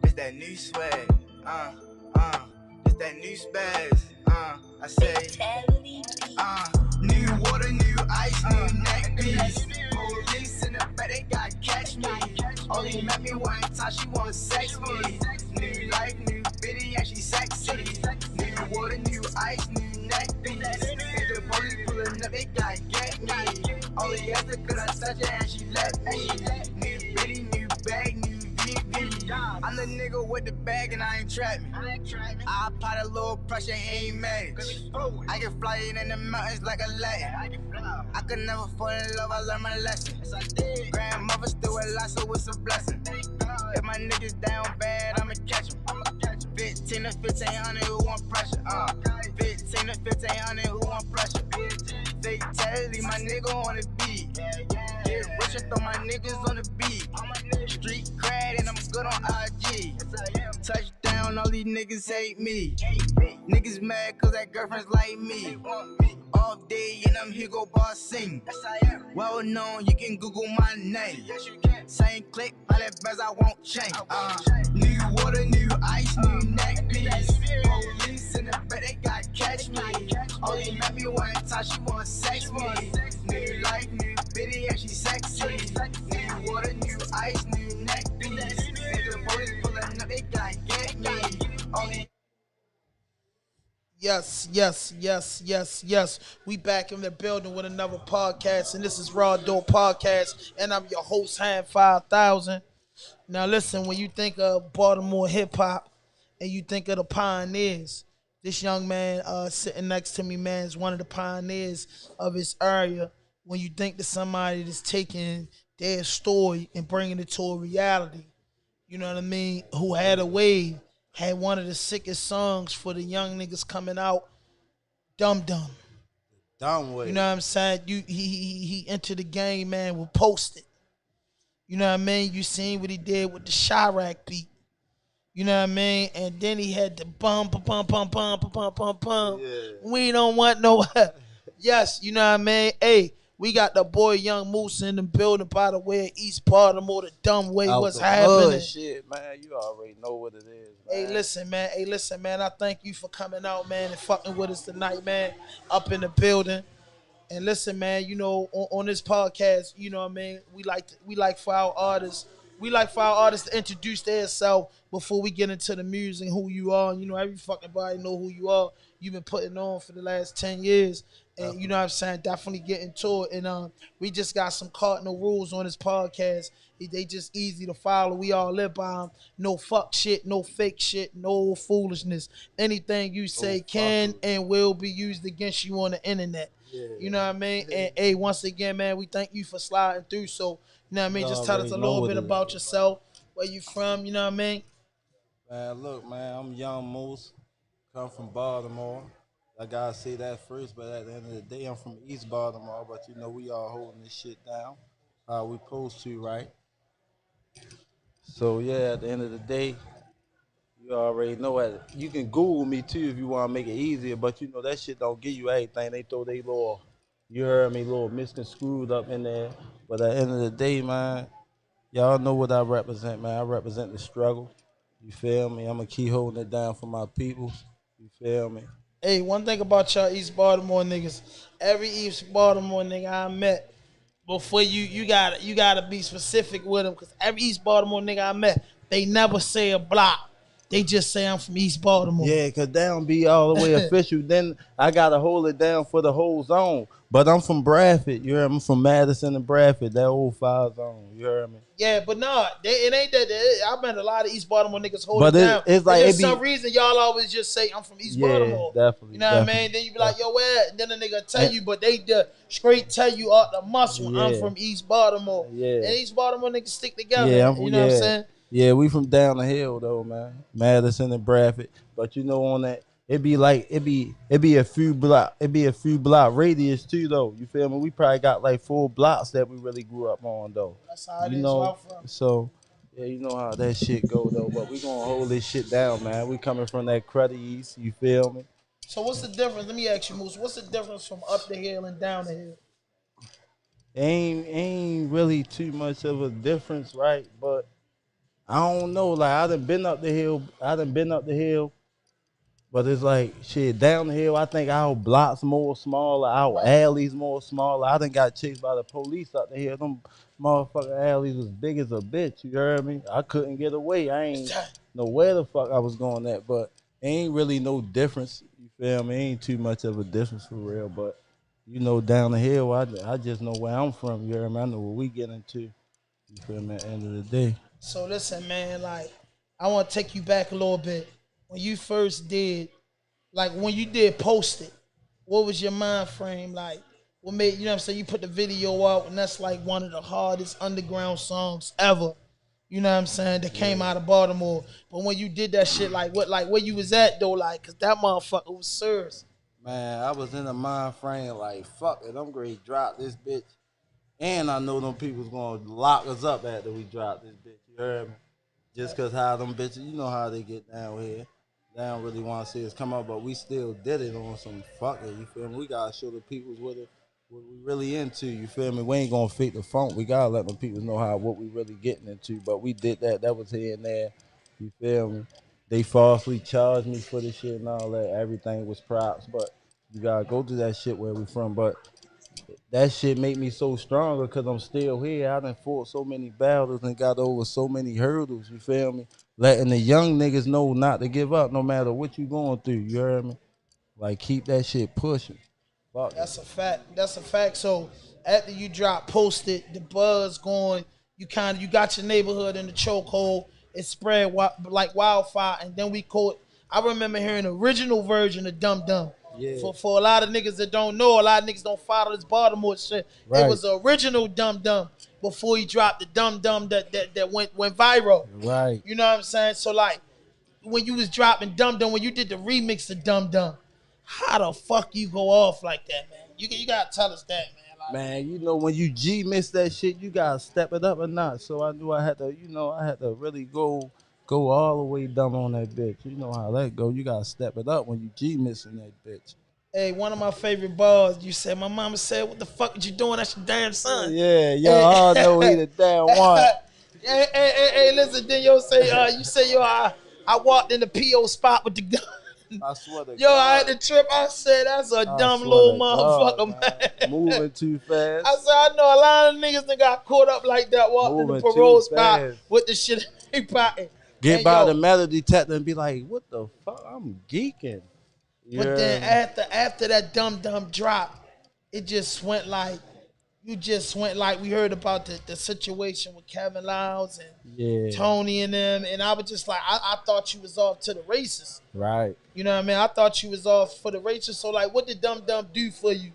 It's that new swag, it's that new spaz, I say, new water, new ice, new neck beats. Police in the back, they gotta catch me. Only met me one time, she wanna sex me. New life, new bitty, and she sexy. New water, new ice, new neck beats. If the police pulling up, they gotta get me. Only after could I touch her and she let me. New bitty, new bag, new VV. I'm the nigga with the bag and I ain't trapping. I apply a little pressure, ain't mad. I can fly it in the mountains like a Latin. I could never fall in love, I learned my lesson. Grandmother still alive, so it's a blessing. If my niggas down bad, I'ma catch 'em. 15 to 1500, who want pressure? 15 to 1500, who want pressure? Fatality, my nigga on the beat. Get rich and throw my niggas on the beat. Street cred and I'm good on IG. Touchdown, all these niggas hate me. Niggas mad cause that girlfriend's like me. Off day and I'm here go boss sing. Well known, you can Google my name. Same click, all that best I won't change. New water, new ice, new neck beats. Police in the back, they gotta catch me. Only met me one time, she wanna sex me. New life, new bitty, and she sexy. New water, new ice, new neck beats. If the police pulling up, they gotta get me. Only Yes. We back in the building with another podcast, and this is RAWDOPE Podcast, and I'm your host, Hand 5000. Now, listen, when you think of Baltimore hip hop and you think of the pioneers, this young man sitting next to me, man, is one of the pioneers of his area. When you think to somebody that's taking their story and bringing it to a reality, you know what I mean, who had a wave, had one of the sickest songs for the young niggas coming out, Dum Dum. Dumb way. You know what I'm saying? He entered the game, man, with Posted. You know what I mean? You seen what he did with the Chirac beat. You know what I mean? And then he had the bum, bum, bum, bum, bum, bum, bum, bum. Yeah. We don't want no. Yes, you know what I mean? Hey, we got the boy Young Moose in the building, by the way, East Baltimore, the dumb way, Out what's the happening? hood shit, man. You already know what it is, man. Hey, listen, man. I thank you for coming out, man, and fucking with us tonight, man. Up in the building. And listen, man, you know, on this podcast, you know what I mean, we like for our artists to introduce themselves before we get into the music and who you are. You know, every fucking body know who you are. You've been putting on for the last 10 years. And you know what I'm saying? Definitely get into it. And we just got some cardinal rules on this podcast. They just easy to follow. We all live by them. No fuck shit, no fake shit, no foolishness. Anything you say can and will be used against you on the internet. Yeah. You know what I mean? And hey, once again, man, we thank you for sliding through. So, you know what I mean? You Just tell us already a know little what bit it about is. yourself, where you from, you know what I mean? Man, look, man, I'm Young Moose, come from Baltimore. I gotta say that first, but at the end of the day, I'm from East Baltimore. But you know, we all holding this shit down. How we supposed to, right? So yeah, at the end of the day, you already know it. You can Google me too if you want to make it easier, but you know that shit don't give you everything. They throw they little, you heard me, little misconstrued up in there. But at the end of the day, man, y'all know what I represent, man. I represent the struggle. You feel me? I'm gonna keep holding it down for my people. You feel me? Hey, one thing about y'all East Baltimore niggas, every East Baltimore nigga I met, before you gotta be specific with them, because every East Baltimore nigga I met, they never say a block. They just say I'm from East Baltimore. Yeah, cause they don't be all the way official. Then I gotta hold it down for the whole zone. But I'm from Bradford. You heard me? I'm from Madison and Bradford, that old 5 zone. You heard me? Yeah, but nah, it ain't that. I met a lot of East Baltimore niggas hold But it down. it's like for it be some reason y'all always just say I'm from East yeah, Baltimore. definitely. You know what I definitely. mean? Then you be like, yo, where? Then the nigga tell you, but they straight tell you out the muscle. I'm Yeah. from East Baltimore. Yeah. And East Baltimore niggas stick together. Yeah, You know what I'm saying? Yeah, we from down the hill though, man. Madison and Bradford. But you know on that it be a few block radius too though. You feel me? We probably got like 4 blocks that we really grew up on though. That's how it You is know, where I'm from. so yeah, you know how that shit go though. But we gonna hold this shit down, man. We coming from that cruddy east, you feel me? So what's the difference? Let me ask you, Moose. What's the difference from up the hill and down the hill? Ain't really too much of a difference, right? But I don't know. Like I done been up the hill. But it's like shit down the hill. I think our blocks more smaller, our alleys more smaller. I done got chased by the police up the hill. Them motherfucking alleys was big as a bitch. You heard me? I couldn't get away. I ain't know where the fuck I was going at. But ain't really no difference. You feel me? Ain't too much of a difference for real. But you know, down the hill, I just know where I'm from. You heard me? I know what we get into. You feel me? At the end of the day. So listen, man, like I want to take you back a little bit. When you first did, like when you did post it, what was your mind frame like? What made you know what I'm saying? You put the video out, and that's like one of the hardest underground songs ever. You know what I'm saying? That came out of Baltimore. But when you did that shit, like what, like where you was at though, like, cause that motherfucker was serious. Man, I was in a mind frame like, fuck it, I'm going to drop this bitch. And I know them people's going to lock us up after we drop this bitch. You heard me? Just because how them bitches, you know how they get down here. They don't really want to see us come up, but we still did it on some fuck it. You feel me? We got to show the peoples what we really into. You feel me? We ain't going to fake the funk. We got to let them people know what we really getting into. But we did that. That was here and there. You feel me? They falsely charged me for the shit and all that. Everything was props, but you gotta go through that shit where we from. But that shit made me so stronger because I'm still here. I done fought so many battles and got over so many hurdles. You feel me? Letting the young niggas know not to give up no matter what you going through. You heard me? Like keep that shit pushing. Fuck it. That's a fact. That's a fact. So after you drop posted, the buzz going, you got your neighborhood in the chokehold. It spread like wildfire, and then we caught. I remember hearing the original version of Dum Dum. Yeah. For a lot of niggas that don't know, a lot of niggas don't follow this Baltimore shit. Right. It was the original Dum Dum before he dropped the Dum Dum that went viral. Right. You know what I'm saying? So like when you was dropping Dum Dum, when you did the remix of Dum Dum, how the fuck you go off like that, man? You gotta tell us that, man. Like, Man, you know when you G miss that shit, you gotta step it up a notch. So I knew I had to, I had to really go all the way dumb on that bitch. You know how that go. You gotta step it up when you G missing that bitch. hey, one of my favorite bars, you said, my mama said, what the fuck is you doing? That's your damn son. Yeah, y'all all know he the damn one. Hey, listen, then you say, I walked in the P.O. spot with the gun. I swear to Yo, God. I had to trip. I said, that's a dumb little motherfucker, man. Moving too fast. I said, I know a lot of niggas that got caught up like that walking in the parole spot with the shit in their pocket. Get by the metal detector and be like, what the fuck? I'm geeking. But then after that Dum Dum drop, it just went like, we heard about the situation with Kevin Lyles and Tony and them, and I was just like, I thought you was off to the races. Right. You know what I mean? I thought you was off for the races. So like, what did Dum Dum do for you?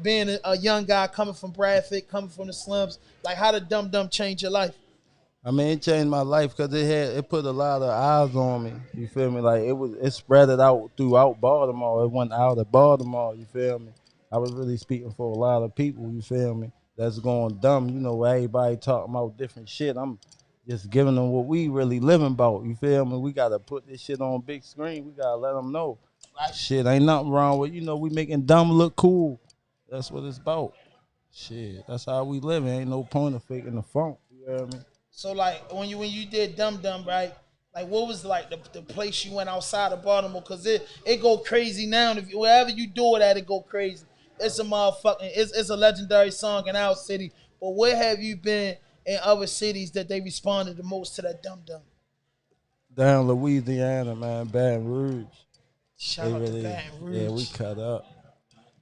Being a young guy coming from Bradford, coming from the slums, like how did Dum Dum change your life? I mean, it changed my life because it put a lot of eyes on me. You feel me? Like it spread it out throughout Baltimore. It went out of Baltimore. You feel me? I was really speaking for a lot of people. You feel me? That's going dumb. You know, everybody talking about different shit. I'm just giving them what we really living about. You feel me? We gotta put this shit on big screen. We gotta let them know. Right. Shit, ain't nothing wrong with we making dumb look cool. That's what it's about. Shit, that's how we living. Ain't no point of faking the funk. You know what I mean? So like when you did Dum Dum, right? Like what was like the place you went outside of Baltimore? Cause it go crazy now. If wherever you do it at, it go crazy. It's a motherfucking it's a legendary song in our city. But where have you been in other cities that they responded the most to that Dum Dum? Down Louisiana, man, Baton Rouge. Shout out to Baton Rouge. Yeah, we cut up.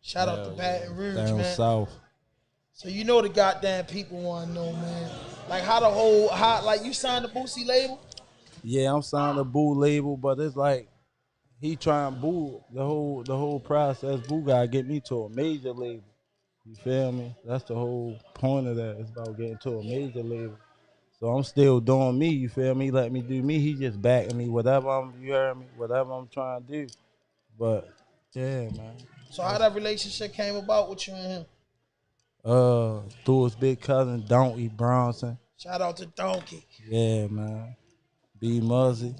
Shout out to Baton Rouge, down man. South. So you know the goddamn people want to know, man. Like like you signed the Boosie label? Yeah, I'm signed a Boo label, but it's like he trying Boo the whole process. Boo gotta get me to a major label. You feel me? That's the whole point of that. It's about getting to a major label. So I'm still doing me. You feel me? Let me do me. He just backing me. You heard me? Whatever I'm trying to do. But yeah, man. So how that relationship came about with you and him? Through his big cousin Donkey Bronson. Shout out to Donkey. Yeah, man. B Muzzy.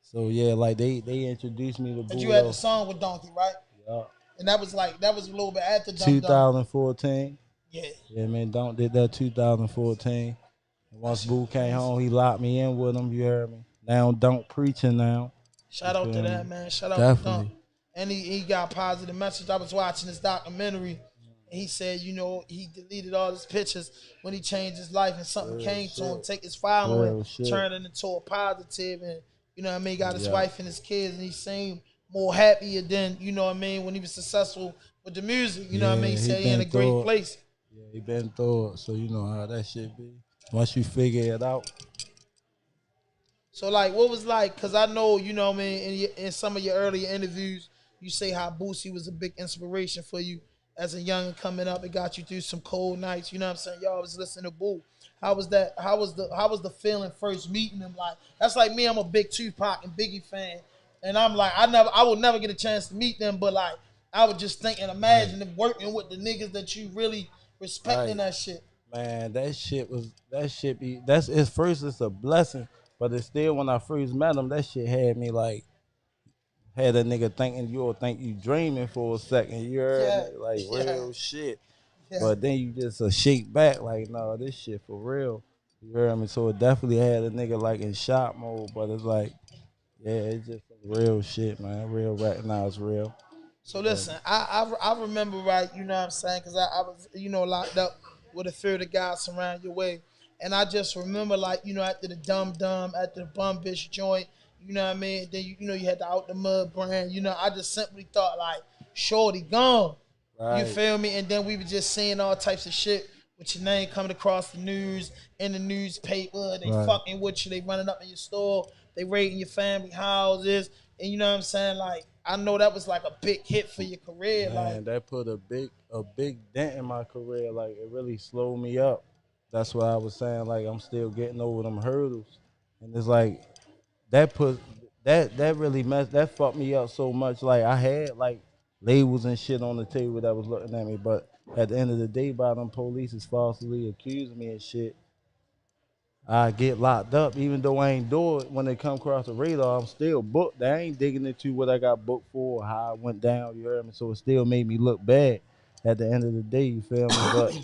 So yeah, like they introduced me to Boo. But you had the song with Donkey, right? Yeah. And that was a little bit after Dum Dum. 2014. Yeah. Yeah, man. Don't did that 2014. And once That shit Boo came crazy. home, he locked me in with him. You heard me. Now Dunk preaching now. You Shout out to feel that me? man. Shout out to Dunk. Definitely. And he got positive message. I was watching this documentary. And he said, you know, he deleted all his pictures when he changed his life and something Real came to him, shit. take his following, Real shit. turn it into a positive, and you know what I mean, got his Yeah. wife and his kids, and he seemed more happier than, you know what I mean, when he was successful with the music. You know what I mean? He Yeah, he said he in been a great through it. place. Yeah, he been through it. So you know how that shit be. Once you figure it out. So like, what was like? Cause I know, you know what I mean, in some of your earlier interviews, you say how Boosie was a big inspiration for you as a young coming up. It got you through some cold nights. You know what I'm saying? Y'all was listening to Boo. How was that? How was the feeling first meeting him? Like that's like me. I'm a big Tupac and Biggie fan, and I'm like I will never get a chance to meet them. But like I was just thinking, Right. imagine them working with the niggas that you really respecting Right. that shit. Man, that shit be that's at first it's a blessing, but it's still when I first met him, that shit had me like had a nigga thinking you'll think you dreaming for a second. You heard Yeah, me? Like yeah, real shit. yeah. But then you just shake back like, no, this shit for real. You heard me? So it definitely had a nigga like in shock mode, but it's like, yeah, it's just some real shit, man. Real recognize real. So You heard listen, me? I remember right, you know what I'm saying, because I was, you know, locked up with a fear of the guys around your way. And I just remember like, you know, after the Dum Dum, after the Bum Bitch joint, you know what I mean? Then you know you had the Out the Mud brand, you know, I just simply thought like, Shorty gone. You Right, feel me? And then we were just seeing all types of shit with your name coming across the news, in the newspaper, they right. fucking with you, they running up in your store, they raiding your family houses, and you know what I'm saying? Like, I know that was like a big hit for your career. Like, Man, that put a big dent in my career. Like it really slowed me up. That's why I was saying like I'm still getting over them hurdles. And it's like that put that really messed that fucked me up so much. Like I had like labels and shit on the table that was looking at me, but at the end of the day, by them police is falsely accusing me and shit. I get locked up, even though I ain't do it. When they come across the radar, I'm still booked. They ain't digging into what I got booked for, how I went down. You heard me? So it still made me look bad. At the end of the day, you feel me? But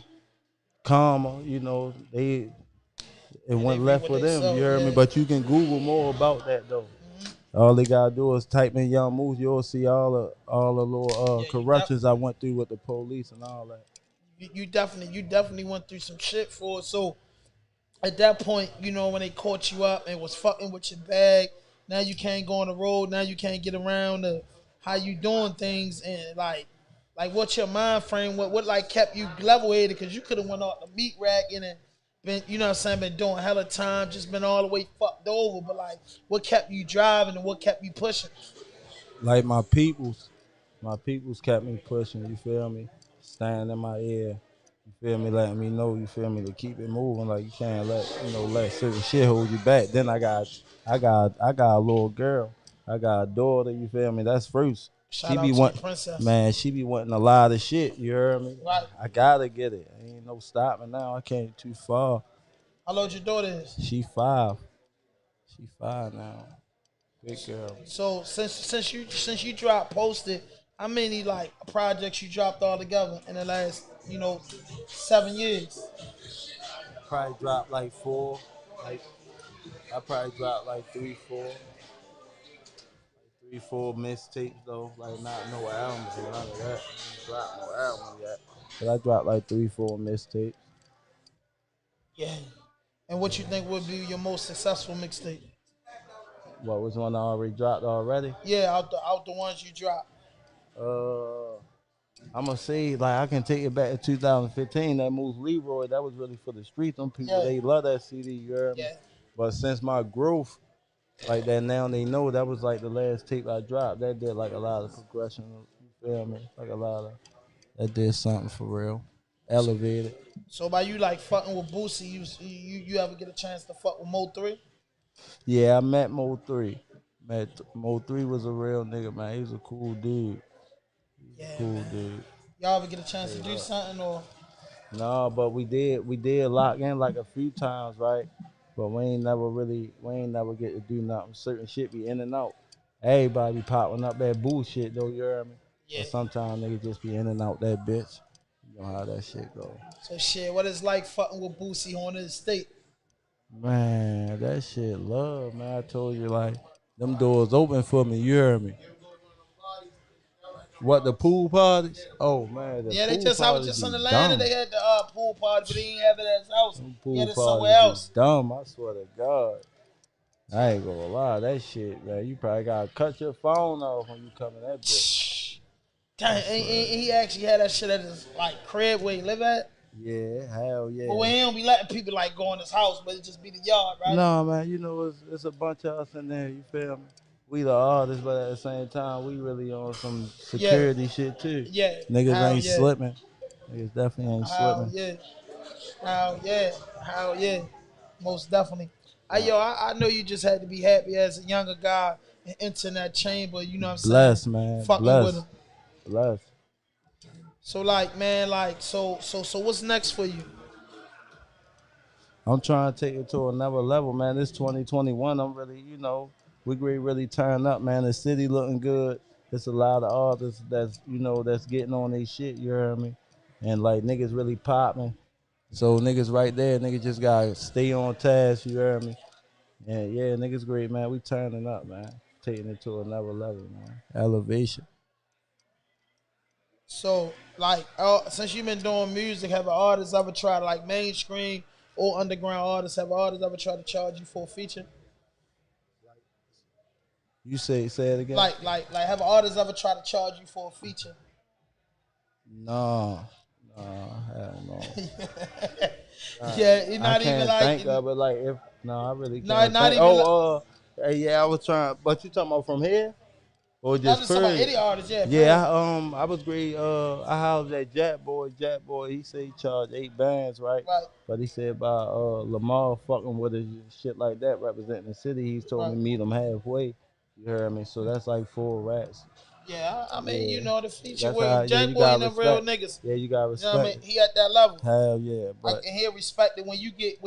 karma, you know, it yeah, they went read left what for they them. You saw. heard me? Yeah. But you can Google more about that though. All they gotta do is type in Young Moose. You'll see all the little Yeah, corruptions I went through with the police and all that. you definitely went through some shit for it. So at that point, you know, when they caught you up and was fucking with your bag, now you can't go on the road. Now you can't get around to how you doing things, and like what's your mind frame? What like kept you level headed? Because you could have went out the meat rack and then been, you know what I'm saying, been doing hella time, just been all the way fucked over. But like, what kept you driving and what kept you pushing? Like my peoples kept me pushing. You feel me? Standing in my ear. You feel me? Letting me know. You feel me? To keep it moving. Like you can't let certain shit hold you back. Then I got a little girl. I got a daughter. You feel me? That's first. Shout She be out to your want, princess. man. She be wanting a lot of shit. You heard me? Right. I gotta get it. Ain't no stopping now. I can't too far. How old your daughter is? She 5. She 5 now. Big girl. So since you dropped posted, how many like projects you dropped all together in the last 7 years? Probably dropped like 4. Like I probably dropped like 3, 4 mixtapes though. Like not no albums or none of that. I ain't dropped no album yet. But I dropped like 3, 4 mixtapes. Yeah. And what you think would be your most successful mixtape? What was one I already dropped already? Yeah, out the ones you dropped. Uh I'm gonna say like I can take it back to 2015. That Moose Leroy, that was really for the streets. Them people Yeah, they love that CD. You heard me. yeah. But since my growth like that now they know that was like the last tape I dropped. That did like a lot of progression. You feel me? Like a lot of that did something for real. So, Elevated. so by you like fucking with Boosie, you ever get a chance to fuck with Mo 3? Yeah, I met Mo 3. Mo 3 was a real nigga, man. He was a cool dude. Yeah, Cool man. dude. Y'all ever get a chance to Straight do up. something or? No, but we did lock in like a few times, right? But we ain't never get to do nothing. Certain shit be in and out. Everybody be popping up that bullshit though, you hear me? Yeah. But sometimes niggas just be in and out that bitch. You know how that shit go. So shit, what it's like fucking with Boosie on his state? Man, that shit love, man. I told you, like, them doors open for me, you heard me. What, the pool parties? Oh, man, the Yeah, they pool just I was parties just in be Atlanta. dumb. They had the pool party, but they didn't have it at his house. Them He had pool it somewhere parties be else. dumb, I swear to God. I ain't gonna lie, that shit, man. You probably gotta cut your phone off when you come in that bitch. Dang, I and swear. he actually had that shit at his like crib where he live at. Yeah, hell But when yeah. he don't be letting people like go in his house, but it just be the yard, right? No, man, you know, it's a bunch of us in there, you feel me? We the artists, but at the same time, we really on some Yeah, security shit too. yeah, Niggas hell ain't yeah, slipping. Niggas definitely ain't hell slipping. yeah, hell yeah, hell yeah, most definitely. Yeah. I know you just had to be happy as a younger guy and entering that chamber. You know what I'm saying? Bless, man. Fucking with him. Bless. Bless. So like, man, like, so what's next for you? I'm trying to take it to another level, man. This 2021, I'm really, you know, we really turn up, man. The city looking good. It's a lot of artists that's, you know, that's getting on their shit, you heard me? And like niggas really popping. So niggas right there, niggas just gotta stay on task, you heard me? And yeah, niggas great, man. We turning up, man. Taking it to another level, man. Elevation. So like, since you've been doing music, have an artist ever tried like mainstream or underground artists? Have an artist ever tried to charge you for a feature? You say it again? Like, have an artist ever tried to charge you for a feature? No. No, hell no. Yeah, it's I not even can't like, think of it. Like if no, I really no, can't not think. even like. Hey, yeah, I was trying. But you talking about from here or Not just just about period? any artist, yeah, period. Yeah, I was great. I housed that Jack Boy. Jack Boy, he said he charged 8 bands, right? Right, But he said about Lamar fucking with us and shit like that, representing the city. He's told right. me meet him halfway. You heard me? So that's like 4 rats. Yeah, I mean, Yeah, you know, the feature that's how. with Yeah, Jack you Boy got and them real respect. niggas. Yeah, you got You know what I respect. mean? He at that level. Hell yeah, Like, but and he'll respect it when you get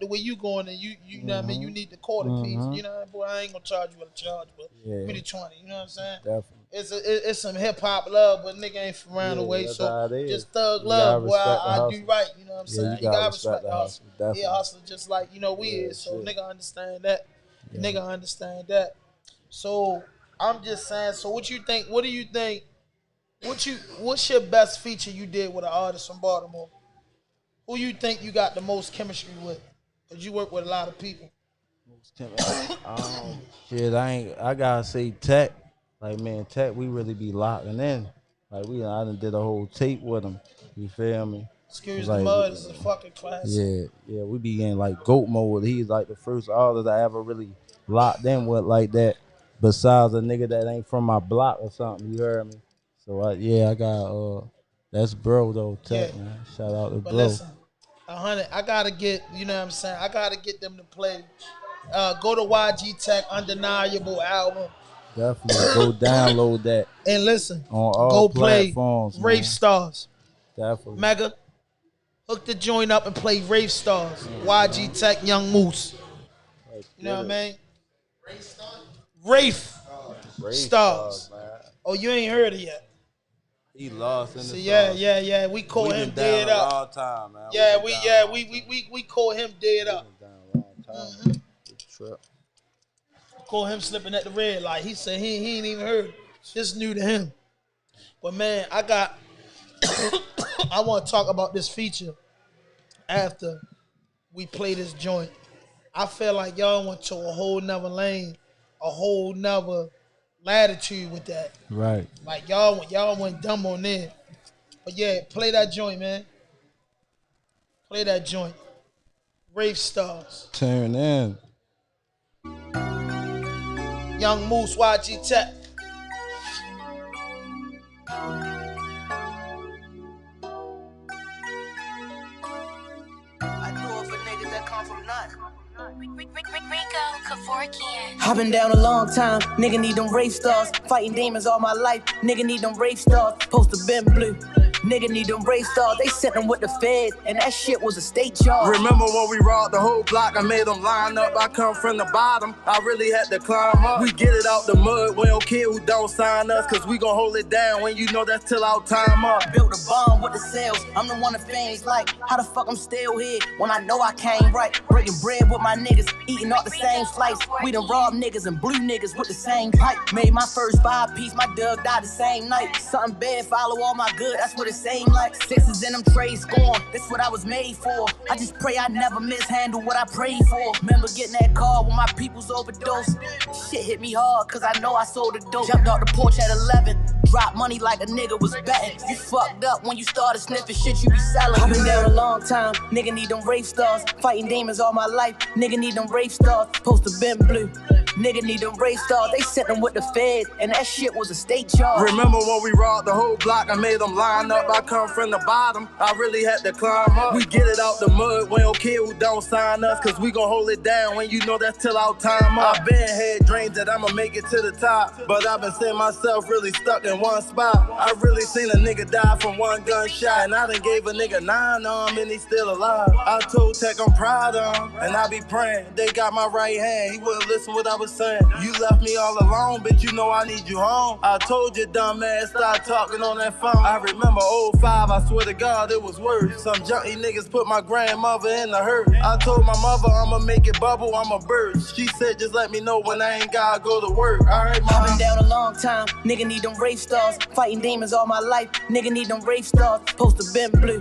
the way you going, and you know what I mean. You mhm, need the quarter piece. mhm, You know, boy, I ain't gonna charge you what I charge, but give yeah, me the 20. You know what I'm saying? definitely. It's some hip hop love, but nigga ain't from around the Yeah, way. that's So how it is. just thug You gotta love, boy. respect the I do hustle. right. You know what I'm Yeah, you saying? You gotta gotta respect respect the the hustle. hustle, He a definitely. hustler just like we Yeah, is. So shit. nigga understand that. Yeah. Nigga understand that. So I'm just saying. So what you think? What do you think? What's your best feature you did with an artist from Baltimore? Who you think you got the most chemistry with? Cause you work with a lot of people. Shit, I gotta say Tech. Like man, Tech, we really be locking in. Like I done did a whole tape with him. You feel me? Excuse the Like, mud is a fucking classic. yeah, we be in like goat mode. He's like the first artist I ever really locked in with like that. Besides a nigga that ain't from my block or something. You heard me? So yeah, I got that's bro though, Yeah, Tech man. Shout out to but bro. listen, 100. I gotta get. You know what I'm saying? I gotta get them to play. Go to YG Tech Undeniable album Definitely go download that and listen. on all Go play platforms, Rave man. Stars. Definitely. Mega, hook the joint up and play Rave Stars. YG Tech Young Moose. Let's You know get what I it. mean? Rafe Brave stars, Stars. man. Oh, you ain't heard it yet. He lost in the So sauce. yeah. We call We him been down dead a up. long time, man. Yeah, been we down a yeah long we, time. we we we call him dead We up. been down a long time. Good trip. Call him slipping at the red light. He said he ain't even heard it. This new to him. But man, I want to talk about this feature after we play this joint. I feel like y'all went to a whole nother lane, a whole nother latitude with that. Right. Like y'all went dumb on there. But yeah, play that joint, man. Play that joint. Rave Stars. Turn in. Young Moose, YG Tech. I do it for niggas that come from nothing. Rico Kevorkian. I've been down a long time, nigga need them race stars. Fighting demons all my life, nigga need them race stars. Post a been blue. Nigga need them race stars, they sent them with the feds, and that shit was a state charge. Remember when we robbed the whole block, I made them line up, I come from the bottom, I really had to climb up. We get it out the mud, we don't care who don't sign us, cause we gon' hold it down when you know that's till our time up. Built a bomb with the sales, I'm the one that fans like, how the fuck I'm still here when I know I came right. Breaking bread with my niggas, eating all the same slice. We done robbed niggas and blew niggas with the same pipe. Made my first 5-piece, my Doug died the same night. Something bad, follow all my good, that's what it seemed like. Sixes in them trays scoring, that's what I was made for. I just pray I never mishandle what I prayed for. Remember getting that call when my people's overdosed. Shit hit me hard, cause I know I sold the dope. Jumped off the porch at 11, dropped money like a nigga was betting. You fucked up when you started sniffing shit you be selling. I've been down a long time, nigga need them Rave stars. Fighting demons all my life, nigga need them Rave stars. Post a been blue, nigga need them Rave stars. They sent them with the feds, and that shit was a state charge. Remember when we robbed the whole block, I made them line up. I come from the bottom, I really had to climb up. We get it out the mud, we don't care who don't sign us, cause we gon' hold it down when you know that's till our time up. I been had dreams that I'ma make it to the top, but I've been seeing myself really stuck in one spot. I really seen a nigga die from one gunshot, and I done gave a nigga 9 arm and he still alive. I told Tech I'm proud of him, and I be praying they got my right hand, he wouldn't listen what I was saying. You left me all alone, but you know I need you home. I told you dumb ass stop talking on that phone. I remember 05, I swear to God it was worse. Some junkie niggas put my grandmother in the hurt. I told my mother I'ma make it bubble, I'm a bird. She said just let me know when I ain't gotta go to work. Alright, mom. I've been down a long time, nigga need them Rave stars. Fighting demons all my life, nigga need them Rave stars. Post a been blue,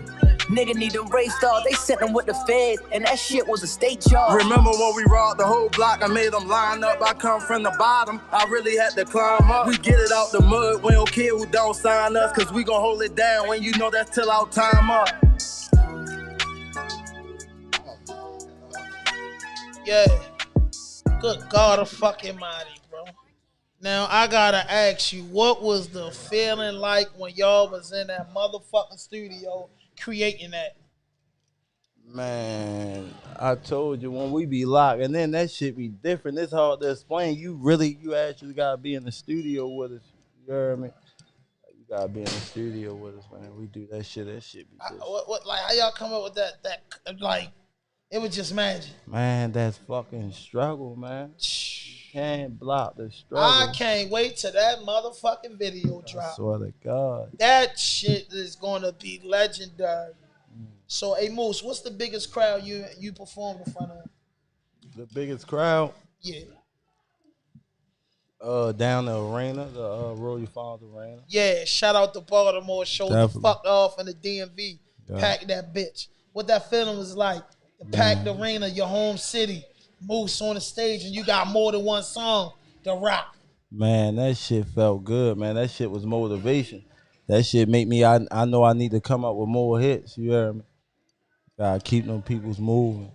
nigga need them Rave stars. They sent them with the feds, and that shit was a state charge. Remember when we robbed the whole block, I made them line up. I come from the bottom, I really had to climb up. We get it out the mud, we don't care who don't sign us, cause we gon' hold it down when you know that's till our time up. Yeah. Good God of fucking mighty, bro. Now I gotta ask you, what was the feeling like when y'all was in that motherfucking studio creating that? Man, I told you when we be locked, and then that shit be different. It's hard to explain. You actually gotta be in the studio with us. You heard me? You gotta be in the studio with us, man. We do that shit. That shit be different. What, like, how y'all come up with that, like, it was just magic. Man, that's fucking struggle, man. Can't block the struggle. I can't wait till that motherfucking video drop. I swear to God. That shit is gonna be legendary. So, hey Moose, what's the biggest crowd you performed in front of? The biggest crowd? Yeah. Down the arena, the Royal Farms Arena. Yeah, shout out to Baltimore, showed the fuck off in the DMV. Yeah. Pack that bitch. What that feeling was like, the packed arena, your home city, Moose on the stage, and you got more than one song to rock. Man, that shit felt good, man. That shit was motivation. That shit make me, I know I need to come up with more hits, you heard me? Gotta keep them peoples moving.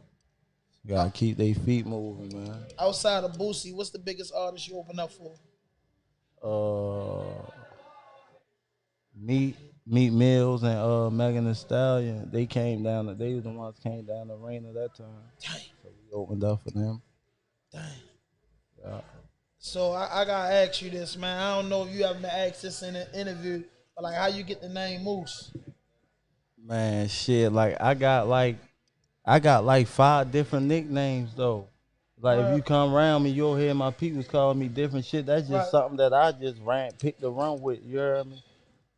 Gotta keep their feet moving, man. Outside of Boosie, what's the biggest artist you open up for? Meat Mills and Megan Thee Stallion. They was the ones came down the arena that time. Dang. So we opened up for them. Dang. Yeah. So I gotta ask you this, man. I don't know if you haven't been asked this in an interview, but like, how you get the name Moose? Man, shit, like I got like 5 different nicknames though. Like if you come around me, you'll hear my peoples calling me different shit. That's just something that I just picked to run with. You hear me?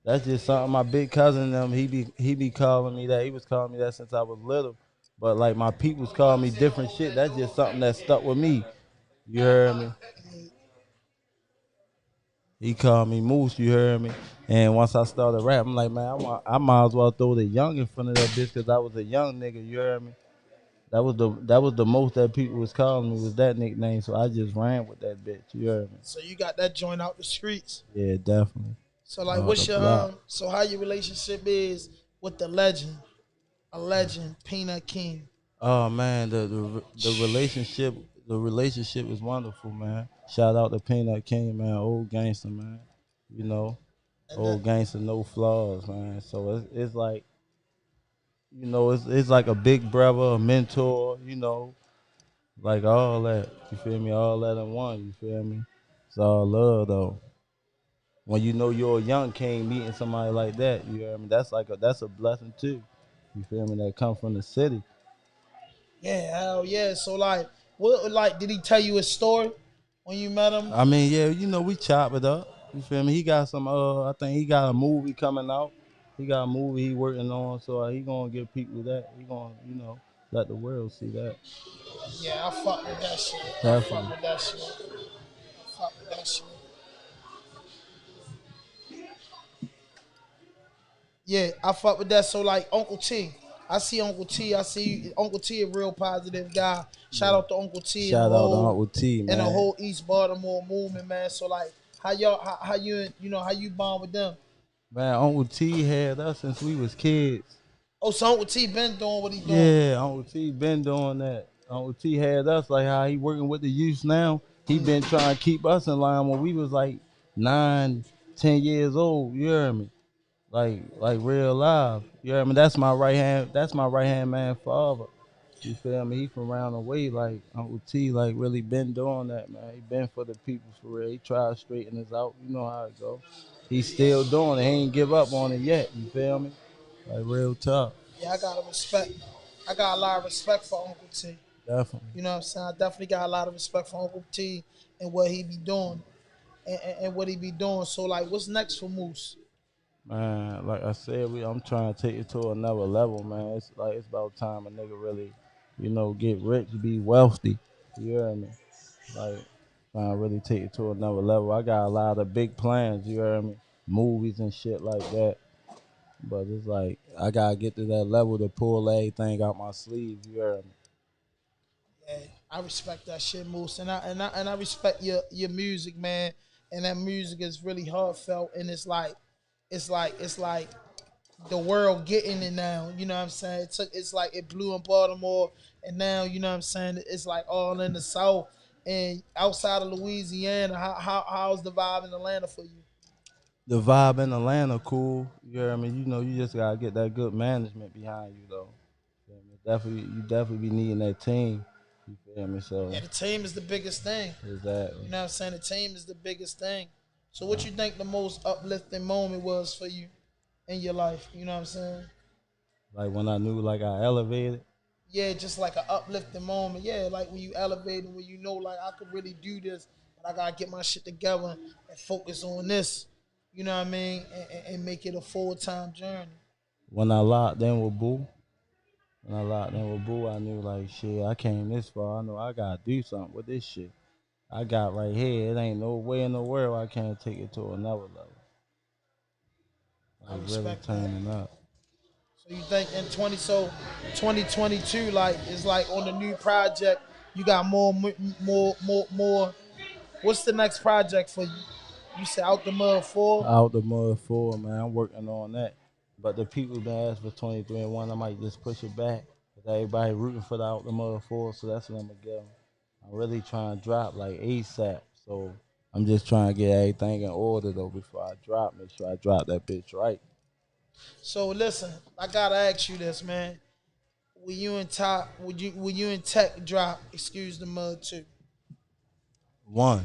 That's just something my big cousin them he be calling me that. He was calling me that since I was little. But like my peoples call me different shit. That's just something that stuck with me. You heard me? He called me Moose, you heard me? And once I started rapping, I'm like, man, I might as well throw the young in front of that bitch because I was a young nigga, you heard me? That was the most that people was calling me was that nickname, so I just ran with that bitch, you heard me? So you got that joint out the streets? Yeah, definitely. So like, what's your so how your relationship is with the legend, Peanut King? Oh man, the relationship is wonderful, man. Shout out to Peanut King, man, old gangster, man. You know, old gangster, no flaws, man. So it's like, you know, it's like a big brother, a mentor, you know, like all that. You feel me? All that in one. You feel me? It's all love though. when you know you're a young king meeting somebody like that, you hear me? That's a blessing too. You feel me? That come from the city. Yeah, hell yeah. So like, what like did he tell you his story when you met him? I mean, yeah, we chop it up. You feel me? He got some I think he got a movie coming out. He got a movie he working on, so he gonna give people that. He gonna, let the world see that. Yeah, I fuck with that shit. I fuck Definitely. with that shit. I fuck with that shit. Yeah, I fuck with that. So like Uncle T, I see Uncle T. I see Uncle T a real positive guy. Shout Yeah. out to Uncle T Shout out to Uncle T, and the man. whole East Baltimore movement, man. So like, how you how you bond with them? Man, Uncle T had us since we was kids. Oh, so Uncle T been doing what he doing? Yeah, Uncle T been doing that. Uncle T had us like how he working with the youth now. He been trying to keep us in line when we was like 9, 10 years old. You hear me? Like real live. You hear me? That's my right hand. That's my right hand man father. You feel me? He from around the way. Like Uncle T, like really been doing that, man. He been for the people for real. He tried to straighten us out. You know how it go. He's still doing it. He ain't give up on it yet. You feel me? Like real tough. Yeah, I gotta respect. I got a lot of respect for Uncle T. Definitely. You know what I'm saying? I definitely got a lot of respect for Uncle T and what he be doing and what he be doing. So like, what's next for Moose? Man, like I said, I'm trying to take it to another level, man. It's like it's about time a nigga really, get rich, be wealthy. You hear me? Like trying to really take it to another level. I got a lot of big plans, you hear me? Movies and shit like that. But it's like I gotta get to that level to pull everything out my sleeve, you hear me? Yeah, I respect that shit, Moose, and I respect your music, man. And that music is really heartfelt, and it's like the world getting it now. You know what I'm saying? It's like it blew in Baltimore, and now you know what I'm saying. It's like all in the South and outside of Louisiana. How's the vibe in Atlanta for you? The vibe in Atlanta cool, you hear me? You just gotta get that good management behind you though. Feel me? You definitely be needing that team. You feel me? So Yeah, the team is the biggest thing. exactly. You know what I'm saying? The team is the biggest thing. So what you think the most uplifting moment was for you in your life? You know what I'm saying? Like when I knew like I elevated. Yeah, just like an uplifting moment. Yeah, like when you elevate and when you know like I could really do this, but I gotta get my shit together and focus on this. You know what I mean? And make it a full time journey. When I locked in with Boo, I knew like shit, I came this far. I know I gotta do something with this shit. I got right here. It ain't no way in the world I can't take it to another level. I Like really respect that. turning up. So you think in 2022 like is like on the new project you got more. What's the next project for you? You said Out the Mud 4. Out the mud forward, man. I'm working on that. But the people been asking for 23 and 1, I might just push it back. Cause everybody rooting for the out the mud forward, so that's what I'm gonna get 'em. I'm really trying to drop like ASAP. So I'm just trying to get everything in order though before I drop. Make sure I drop that bitch right. So listen, I gotta ask you this, man. Will you and Tech drop Excuse the Mud 2? One.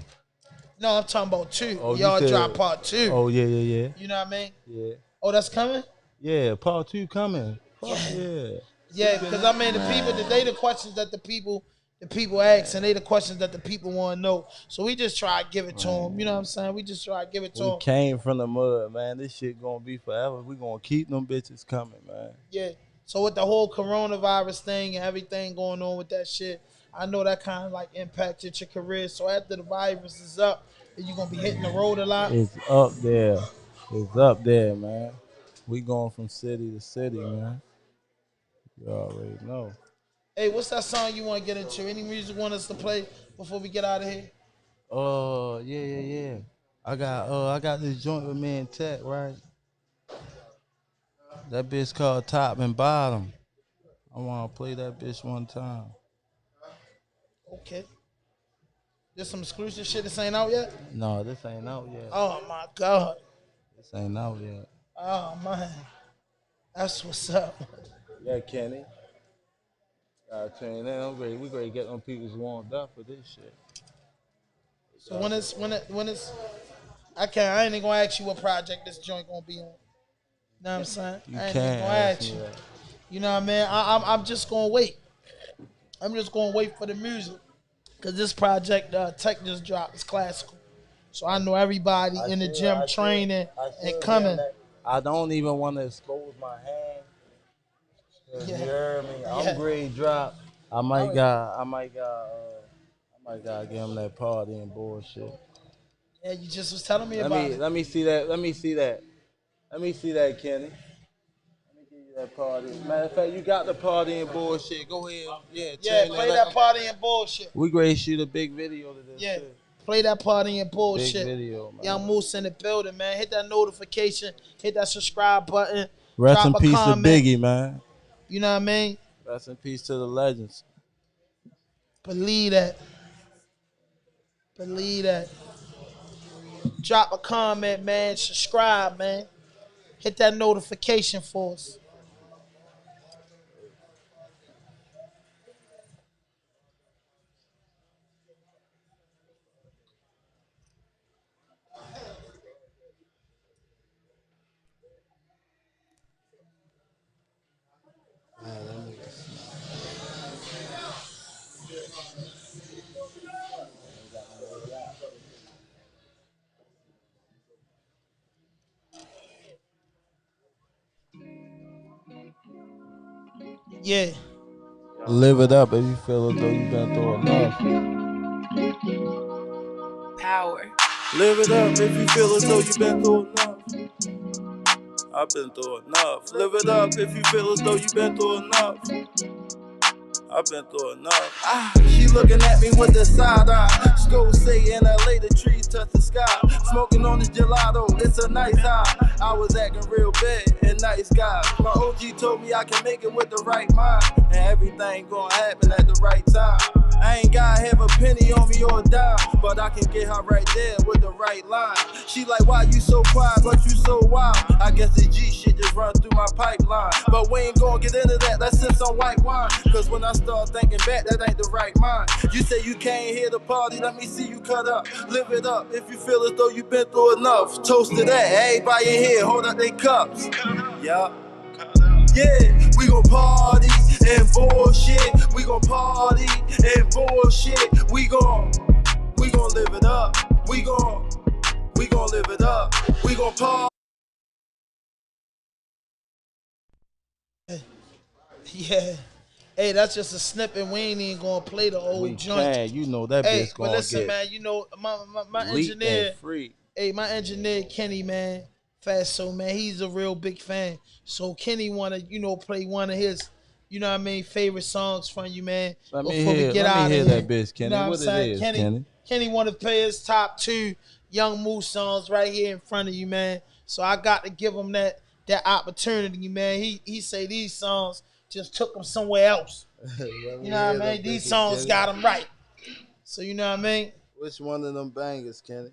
No, I'm talking about two. Oh, you Y'all drop said. part two. Oh yeah. You know what I mean? Yeah. Oh, that's coming? Yeah. Part 2 coming. Fuck Yeah. yeah. Yeah, because I mean they Man. the questions that the people ask and they the questions that the people want to know. So we just try to give it to them. You know what I'm saying? We just try to give it to We them. came from the mud, man. This shit gonna be forever. We gonna keep them bitches coming, man. Yeah. So with the whole coronavirus thing and everything going on with that shit, I know that kind of like impacted your career. So after the virus is up, are you gonna be hitting the road a lot? It's up there. It's up there, man. We going from city to city, man. You already know. Hey, what's that song you want to get into? Any music you want us to play before we get out of here? Oh, yeah. I got this joint with me and Tech, right? That bitch called Top and Bottom. I wanna play that bitch one time. Okay. There's some exclusive shit that ain't out yet. No, this ain't out yet. Oh my god. This ain't out yet. Oh man. That's what's up. Yeah, Kenny. Gotta tune in. We ready to get them people's warmed up for this shit. So when it's I can't. I ain't even gonna ask you what project this joint gonna be on. You know what I'm saying? You I ain't even can't gonna ask ask me you. that. You know what I mean? I'm just gonna wait. I'm just gonna wait for the music. Cause this project Tech just dropped. It's classical. So I know everybody in the gym training and coming. I don't even want to expose my hand. Yeah. You heard me? I'm Yeah. grade drop. I might got give him that party and bullshit. Yeah, you just was telling me Let about me it. let me see that. Let me see that. Let me see that, Kenny. Let me give you that party. Matter of fact, you got the party and bullshit. Go ahead. Yeah, Yeah, turn play that that up. party and bullshit. We grade shoot a big video to this Yeah. too. Play that party and Big bullshit. video, man. Young Moose in the building, man. Hit that notification. Hit that subscribe button. Rest Drop in a peace to comment. Biggie, man. You know what I mean? Rest in peace to the legends. Believe that. Believe that. Drop a comment, man. Subscribe, man. Hit that notification for us. Yeah. Live it up if you feel as though you've been through enough. Power. Live it up if you feel as though you've been through enough. I've been through enough. Live it up if you feel as though you've been through enough. I've been through enough. She looking at me with the side eye. School say in LA the trees touch the sky. Smoking on this gelato, it's a nice high. I was acting real bad and nice guy. My OG told me I can make it with the right mind. And everything gonna happen at the right time. I ain't gotta have a penny on me or a dime, but I can get her right there with the right line. She like, why you so quiet, but you so wild? I guess the G shit just run through my pipeline. But we ain't gonna get into that, let's sip some white wine. Cause when I start thinking back, that ain't the right mind. You say you can't hear the party, let me see you cut up. Live it up if you feel as though you've been through enough. Toast to that, everybody in here, hold up they cups. Yeah. Yeah, we gon' party and bullshit. We gon' party and bullshit. We gon' live it up. We gon' live it up. We gon' party. Yeah. Hey, that's just a snippet. We ain't even gonna play the old joint. Can, you know that Hey, bitch but gonna listen, get man. You know my leaked engineer. and free. Hey, my engineer Kenny, man, Fatso, man, he's a real big fan. So Kenny wanna, play one of his, favorite songs from you, man. Let me Before we hear get out of here, that bitch, you Kenny. know what I'm What it saying? is, Kenny? Kenny wanna play his top 2 Young Moose songs right here in front of you, man. So I got to give him that opportunity, man. He say these songs just took him somewhere else. You know what I mean? These songs got him right. So you know what I mean? Which one of them bangers, Kenny?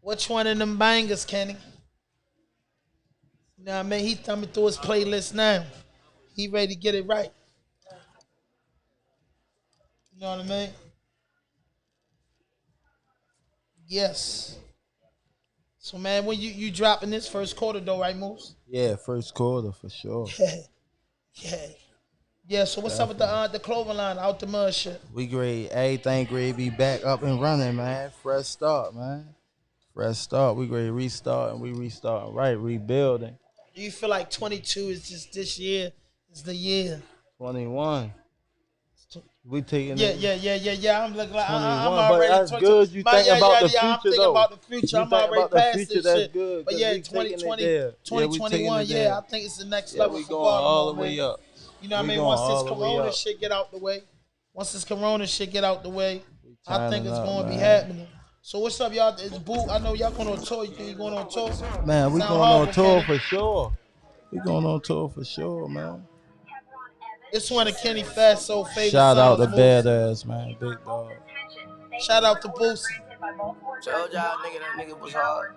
Which one of them bangers, Kenny? You know what I mean? He thumbing through his playlist now. He ready to get it right. You know what I mean? Yes. So man, when you dropping this first quarter though, right, Moose? Yeah, first quarter for sure. Yeah. Yeah. Yeah, so what's up with the clothing line out the mud shit? We great. Everything great. Be back up and running, man. Fresh start, man. Fresh start. We great restart and we restarting right, rebuilding. Do you feel like 22 is just this year is the year? 21. We taking Yeah, it. yeah. I'm looking like 21, I'm but already that's 22. good. You think about the future, I'm thinking though. about the future. You I'm think already about the past future, this that's shit. good, But 'cause yeah, we taking it 2020, there. Yeah, we taking 2021, it there. I think it's the next Yeah, level we for going Baltimore, all the man. way up. You know what I We mean? going Once this all the way corona up. shit get out the way, I think Turning it's up, gonna be man. happening. So what's up, y'all? It's Boo. I know y'all going on tour. You think you going on tour? Man, we Sound going on horrible, tour Kenny. for sure. We going on tour for sure, man. It's one of Kenny Fatso favorite Shout out songs, to Moose. Badass, man. Big dog. Shout out to Boosie. Told y'all nigga that nigga was hard.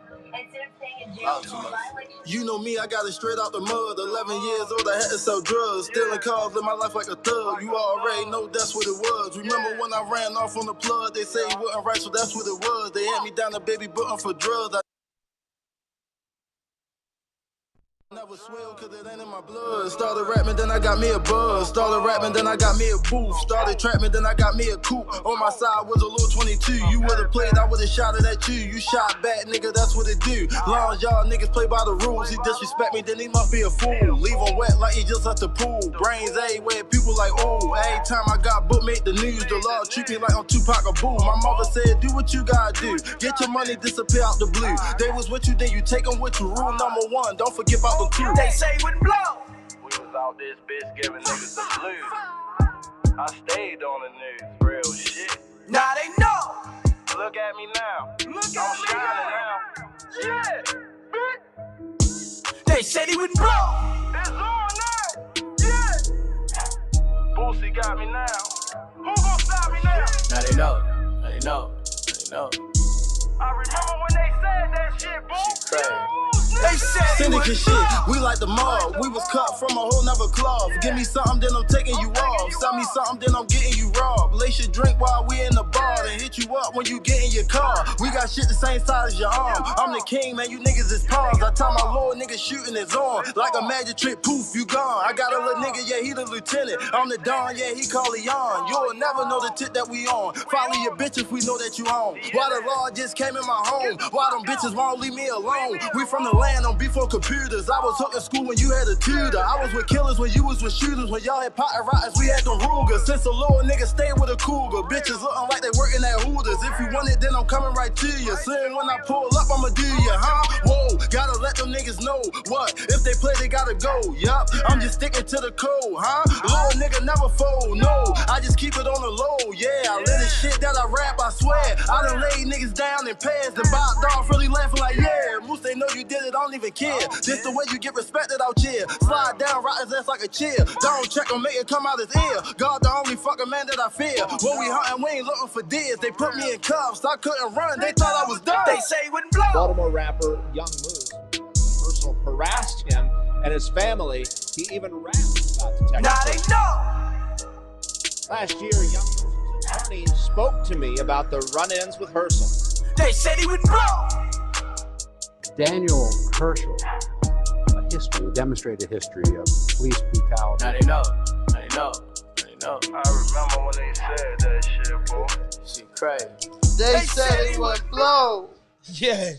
You know me, I got it straight out the mud. 11 years old, I had to sell drugs. Stealing cars, live my life like a thug. You already know that's what it was. Remember when I ran off on the plug? They say it wasn't right, so that's what it was. They had me down a baby button for drugs. Never swell cause it ain't in my blood. Started rapping, then I got me a buzz. Started rapping, then I got me a booth. Started trapping, then I got me a coupe. On my side was a little 22. You would've played, I would've shot it at you. You shot back, nigga, that's what it do. Long as y'all niggas play by the rules. He disrespect me, then he must be a fool. Leave him wet like he just left the pool. Brains everywhere, people like, oh. Every time I got booked, make the news. The law treat me like I'm Tupac or Boo. My mother said, do what you gotta do. Get your money, disappear out the blue. They was with you, then you take them with you. Rule number one, don't forget about the crew. They say we blow. We was out this bitch giving niggas the blues. I stayed on the news, real shit. Now they know. Look at me now. Look I'm at me shining now. now. Yeah. They said he would blow. It's on now. Yeah. Boosie got me now. Who gon' stop me now? Now they know. Now they know. Now they know. I remember when they said that shit, boo. Shit crazy. They said Syndicate shit, we like the mob. We was cut from a whole nother cloth. Give me something, then I'm taking you off. Sell me something, then I'm getting you robbed. Lace your drink while we in the bar, then hit you up when you get in your car. We got shit the same size as your arm. I'm the king, man, you niggas is pawns. I tell my lord nigga shooting his arm. Like a magic trick, poof, you gone. I got a little nigga, yeah, he the lieutenant. I'm the Don, yeah, he call Leon. You'll never know the tip that we on. Follow your bitch if we know that you home. Why the law just came in my home? Why them bitches won't leave me alone? We from the land on before computers. I was hooked in school when you had a tutor. I was with killers when you was with shooters. When y'all had pot and rotters, we had them Rugers. Since the little nigga stayed with a cougar. Bitches looking like they working at Hooters. If you want it, then I'm coming right to you. Soon when I pull up, I'ma do you, huh? Whoa, gotta let them niggas know what? If they play, they gotta go. Yup, I'm just sticking to the code, huh? Little nigga never fold, no. I just keep it on the low, yeah. I live the shit that I rap, I swear. I done laid niggas down in pairs. And Bob Dog really laughing like, yeah. Moose, they know you did it, I don't even care. This the way you get respected out here. Slide down, rock his ass like a chair. Don't check him, make it come out his ear. God the only fucking man that I fear. When we hunting, we ain't looking for deers. They put me in cuffs, I couldn't run. They thought I was done. They say he wouldn't blow. Baltimore rapper Young Moose personal harassed him and his family. He even rapped about the Now they technical. know. Last year, Young Moose's attorney spoke to me about the run-ins with Herschel. They said he wouldn't blow. Daniel Herschel, a demonstrated history of police brutality. Now they know. Now they know. Now they know. I remember when they said that shit, boy. Shit crazy. They said he would blow. Yeah.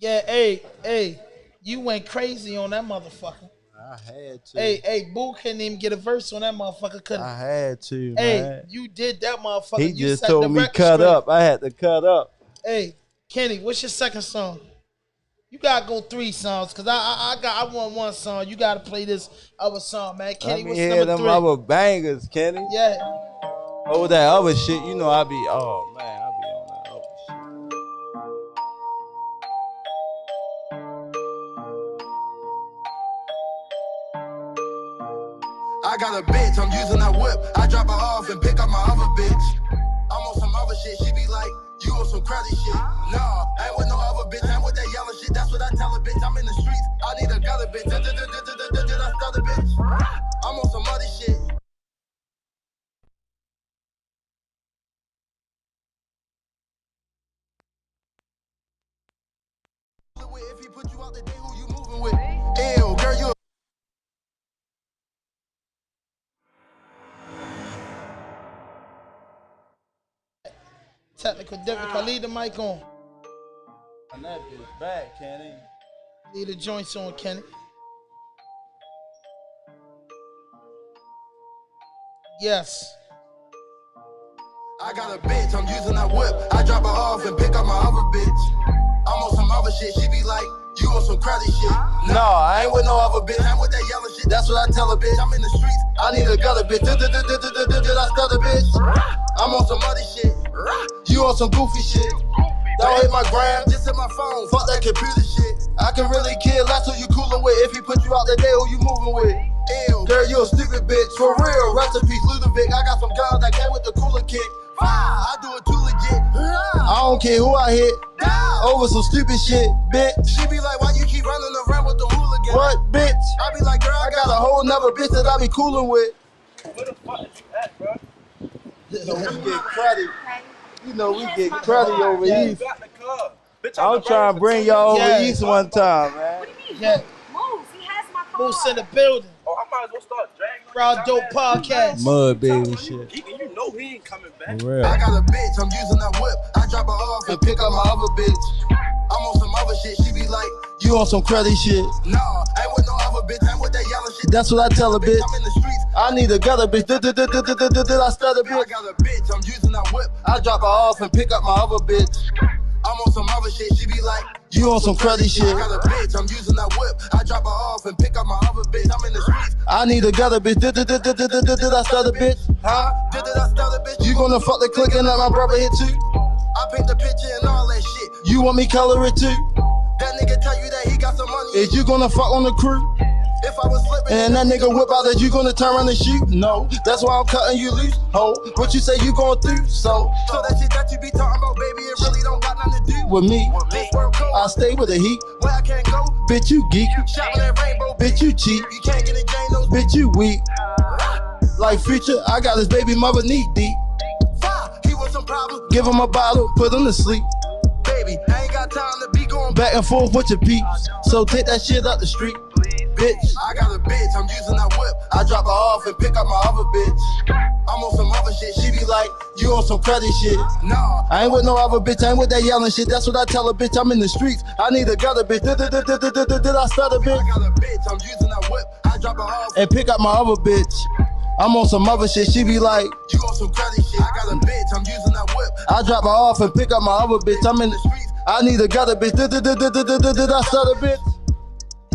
Yeah, hey, you went crazy on that motherfucker. I had to. Hey, Boo couldn't even get a verse on that motherfucker, couldn't I had to, Hey, man. you did that motherfucker. He You just set told the me record cut straight. up. I had to cut up. Hey, Kenny, what's your second song? You gotta go 3 songs, cause I want 1 song. You gotta play this other song, man. Kenny, Let me what's hear number them 3? other bangers, Kenny. Yeah. Oh, that other shit, you know I be, oh man, I be on that other shit. I got a bitch, I'm using that whip. I drop her off and pick up my other bitch. I'm on some other shit, she be like, you on some crazy shit. Nah, I ain't with no other bitch, I'm with that yellow shit. That's what I tell a bitch, I'm in the streets. I need a gutter bitch. Did I start a bitch? I'm on some other shit. If he put you out the day, who you moving with? Ew, girl, you. Technical difficulty. Leave the mic on. And that bitch back, Kenny. Leave the joints on, Kenny. Yes. I got a bitch, I'm using that whip. I drop her off and pick up my other bitch. I'm on some other shit, she be like, you on some crazy shit. No, I ain't with no other bitch, I'm with that yellow shit. That's what I tell a bitch. I'm in the streets, I need a gutter bitch. Did I start a bitch? I'm on some other shit. You on some goofy shit. Don't hit my gram, just hit my phone. Fuck that computer shit. I can really kill, that's who you coolin' with. If he put you out the day, who you moving with? Ew, girl, you a stupid bitch. For real, rest in peace, Ludovic. I got some guns that came with the cooler kick. I do it too legit. I don't care who I hit. over some stupid shit, bitch. She be like, why you keep running around with the hooligan? What, bitch? I be like, girl, I got a whole nother bitch that I be coolin' with. Where the fuck is you at, bro? You know, we get cruddy. You know, we get cruddy over east. Got the car. Bitch, I'm trying to bring y'all over east one time, man. What do you mean? Yeah. Moose, he has my car. Moose in the building. Oh, I might as well start dragging RAWDOPE podcast. Mud baby shit. You know he ain't coming back. For real. I got a bitch, I'm using that whip. I drop her off and pick up my other bitch. I'm on some other shit, she be like, You on some cruddy shit. nah, ain't with no other bitch, ain't with that yellow shit. That's what I tell a bitch. I'm in the streets. I need a gutter bitch. Did I stutter I bitch? got a bitch, I'm using that whip. I drop her off and pick up my other bitch. I'm on some other shit, she be like, You on some cruddy shit. I got a bitch, I'm using that whip. I drop her off and pick up my other bitch. I'm in the streets. I need a gutter bitch. Did I stutter bitch? Huh? Did I stutter, bitch? You gonna fuck the click and let my brother hit you? I paint the picture and all that shit. You want me color it too? That nigga tell you that he got some money. Is you gonna fuck on the crew? If I was slipping And that nigga whip out, that you gonna turn around and shoot? No, that's why I'm cutting you loose. Ho, what you say you going through? So that shit that you be talking about, baby, it really don't got nothing to do with me, this world cold. I stay with the heat. Where I can't go, Bitch, you geek. shopping at Rainbow, Bitch, you cheap. you can't get in Jane those Bitch, you weak. Like Future, I got his baby mother knee deep. fire. He was some problems, Give him a bottle, put him to sleep. baby. I ain't got time to be going back. Back and forth with your peeps. So take that shit up the street. Bitch, I got a bitch, I'm using that whip. I drop her off and pick up my other bitch. I'm on some other shit, she be like, You on some cruddy shit. nah. I ain't with no other bitch, I ain't with that yelling shit. That's what I tell a bitch, I'm in the streets. I need a gutter bitch. Did I stutter bitch? I got a bitch, I'm using that whip. I drop her off. And pick up my other bitch. I'm on some other shit, she be like, You on some credit shit. I got a bitch, I'm using that whip. I drop her off and pick up my other bitch. I'm in the streets. I need a gutter bitch. Did I stutter bitch?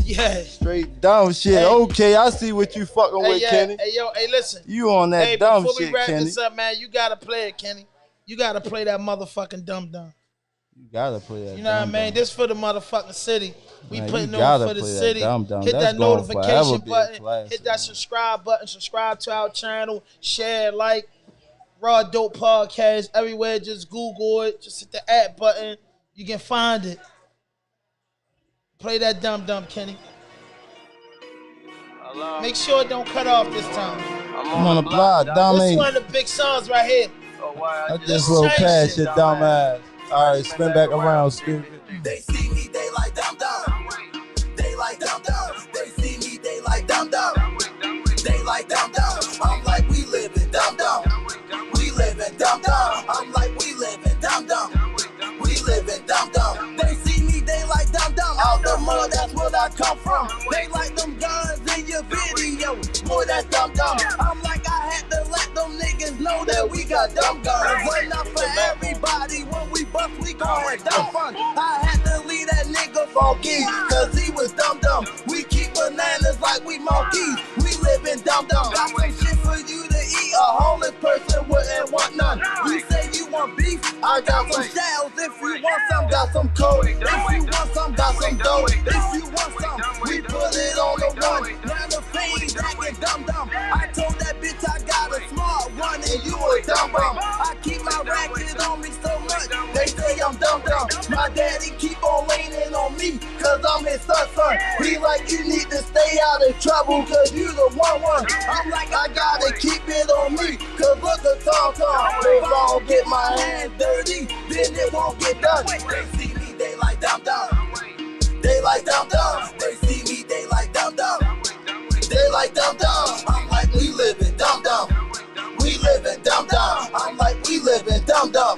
Yeah. Straight dumb shit. Hey. Okay, I see what you fucking with, Kenny. Hey, yo, hey, listen. You on that Hey, dumb before shit, we wrap Kenny. this up, man, you gotta play it, Kenny. You gotta play that motherfucking dum-dum. You gotta play that. You know what I mean? dum-dum. This for the motherfucking city. We Man, putting you on gotta for the play that city. dum-dum. Hit That's that gonna forever notification be a button. classic. Hit that subscribe button. Subscribe to our channel. Share, like, RAWDOPE podcast everywhere. Just Google it. Just hit the add button. You can find it. Play that dum-dum, Kenny. Hello? Make sure it don't cut off this time. I'm on the block, This dumb is ain't. one of the big songs right here. So why I just roll past your dumb ass. Alright, spin back around, stupid. They see me, they like dum dum. They like dum dum. They see me, they like dum dum. They like dum dum. I'm like, we live in dum dum. We live in dum dum. I'm like, we live in dum dum. We live in dum dum. They see me, they like dum dum. Out the mud, that's where I come from. They like them guns in your video. Boy, that's dum dum. I'm like, I had to let them niggas know that we got dumb guns. But not for everybody. When we bust, we gon' have dumb fun. I had to leave that nigga funky, cause he was dumb dumb. We keep bananas like we monkeys. We live in dum dum. Got some shit for you to eat. A homeless person wouldn't want none. You say you want beef? I got some shells. If you want some, got some coke. If you want some, got some dough. If you want some, we put it on the one. Now the fiend acting dumb dumb. I told that bitch I got a smart one and you a dumb bum. I keep my racket on me so much. They say I'm dumb dumb. My daddy keep on leaning on me, cause I'm his son. He like, you need to stay out of trouble, cause you the one. I'm like, I gotta keep it on me, cause look at Tom. If I don't get my hands dirty, then it won't get done. They see me, they like dum dum. They like dum dum. They see me, they like dum dum. They like dum dum. I'm like, we live in dum dum. We live in dum dum. I'm like, we live in dum dum.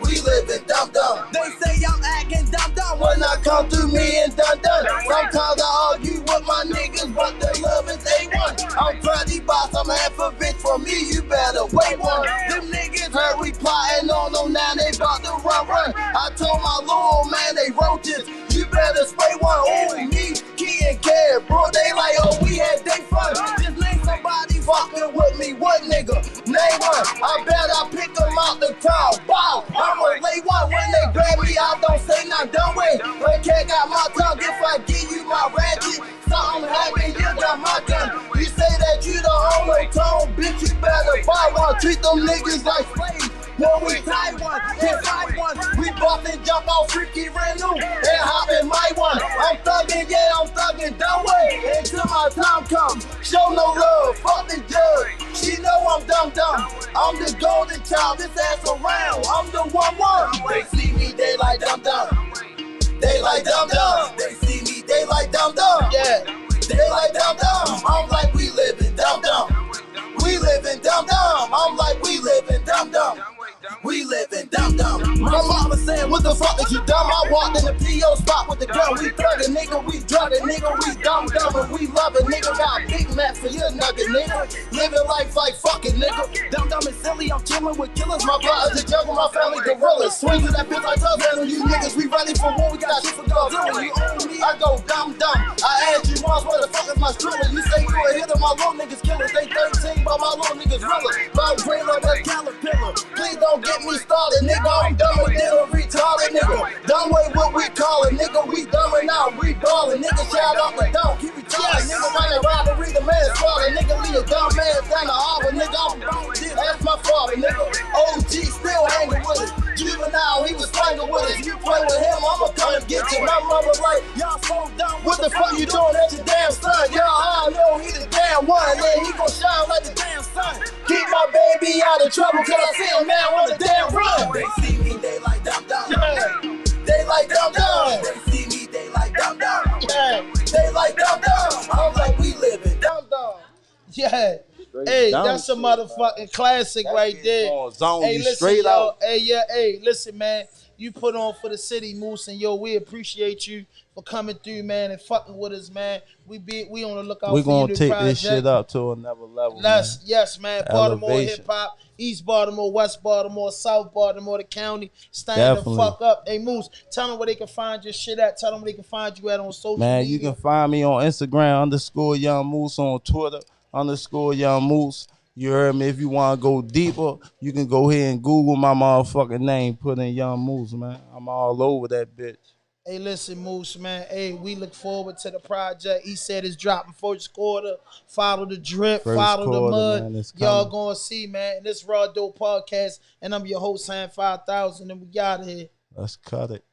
We live in dum dum. They say I'm acting dum dum when I come through me and dun dun. Sometimes I argue with my niggas, but the love is A1. I'm pretty boss, I'm half a bitch for me, you better wait one. Them niggas heard we plotting on them, now they bout to run. I told my little man they roaches, you better spray one. Oh, me, Key and Care, bro, they like, oh, we had day fun. Just name somebody fucking with me, what nigga? Name one. I bet I pick them out the crowd. Wow, I'ma lay one. When they grab me, I don't say nothing, don't wait. But can't got my tongue if I give you my ratchet. Something happen, you got my gun. You say that you the only tone, bitch, you better buy one. Treat them niggas like slaves. When we tie one, hit 5-1, we bust and jump off freaky Rave. come. Show no love, fuck the judge. She know I'm dumb. I'm the golden child, this ass around. I'm the one. They see me, they like dumb. They like dumb. They see me, they like dumb. Yeah. They like dumb. I'm like, we living dumb. We living dumb. I'm like, we living dumb. We living dumb. My mama saying, what the fuck is you dumb? I walked in the P.O. spot with the gun. We thuggin', nigga, we druggin', nigga, we dumb, and we lovin', nigga. Got a big map for your nugget, nigga. Living life like fucking, nigga. Dumb and silly, I'm chillin' with killers. My brother's the jungle, my family gorillas. Swing to that bitch like Tarzan. You niggas, we ready for war. We got shit for Godzilla. You own me, I go dumb. I asked you once, where the fuck is my thriller? You say you a hitter, my little niggas killers. They 13, but my little niggas realer. Bout brain like a caterpillar. Please don't get me started, nigga. I'm dumber than a retarded nigga. Dumb way what we call it, nigga. We dumber now, we ballin'. Nigga, shout out the dumb, keep retarded. Nigga, running around to read the man's slaughter. Nigga, leave a dumb man down the harbor. Nigga, I'm that's my father, nigga. OG still hanging with us. Juvenile, he was slanging with us. You play with him, I'ma come and get you. My mama like, y'all so dumb. What the fuck you doing at your damn son? Y'all all know he the damn one. And he gon' shine like the damn sun. Keep my baby out of trouble, cause I see him now on the damn run. They see me, they like dumb. Yeah. They like dumb. They see me, they like dumb. Yeah. They like dumb. I'm like, we living dumb. Yeah. Hey, that's a motherfucking classic right there. Hey, listen, straight y'all. out. Hey, listen, man. You put on for the city, Moose, and yo, we appreciate you for coming through, man, and fucking with us, man. We on the lookout for you. We gonna take project. this shit up to another level. Yes, man. Baltimore Elevation. hip hop, East Baltimore, West Baltimore, South Baltimore, the county. Stand the fuck up. Hey, Moose, tell them where they can find your shit at. Tell them where they can find you at on social media. Man, you can find me on Instagram _Young Moose, on Twitter _Young Moose. You heard me? If you want to go deeper, you can go ahead and Google my motherfucking name, put in Young Moose, man. I'm all over that bitch. Hey, listen, Moose, man. Hey, we look forward to the project. He said it's dropping first quarter. Follow the drip, follow the mud. Man, y'all gonna see, man. And this RAWDOPE podcast, and I'm your host, Sam 5000, and we out of here. Let's cut it.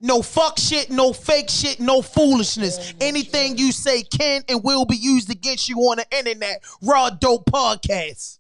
No fuck shit, no fake shit, no foolishness. Anything you say can and will be used against you on the internet. RAWDOPE podcast.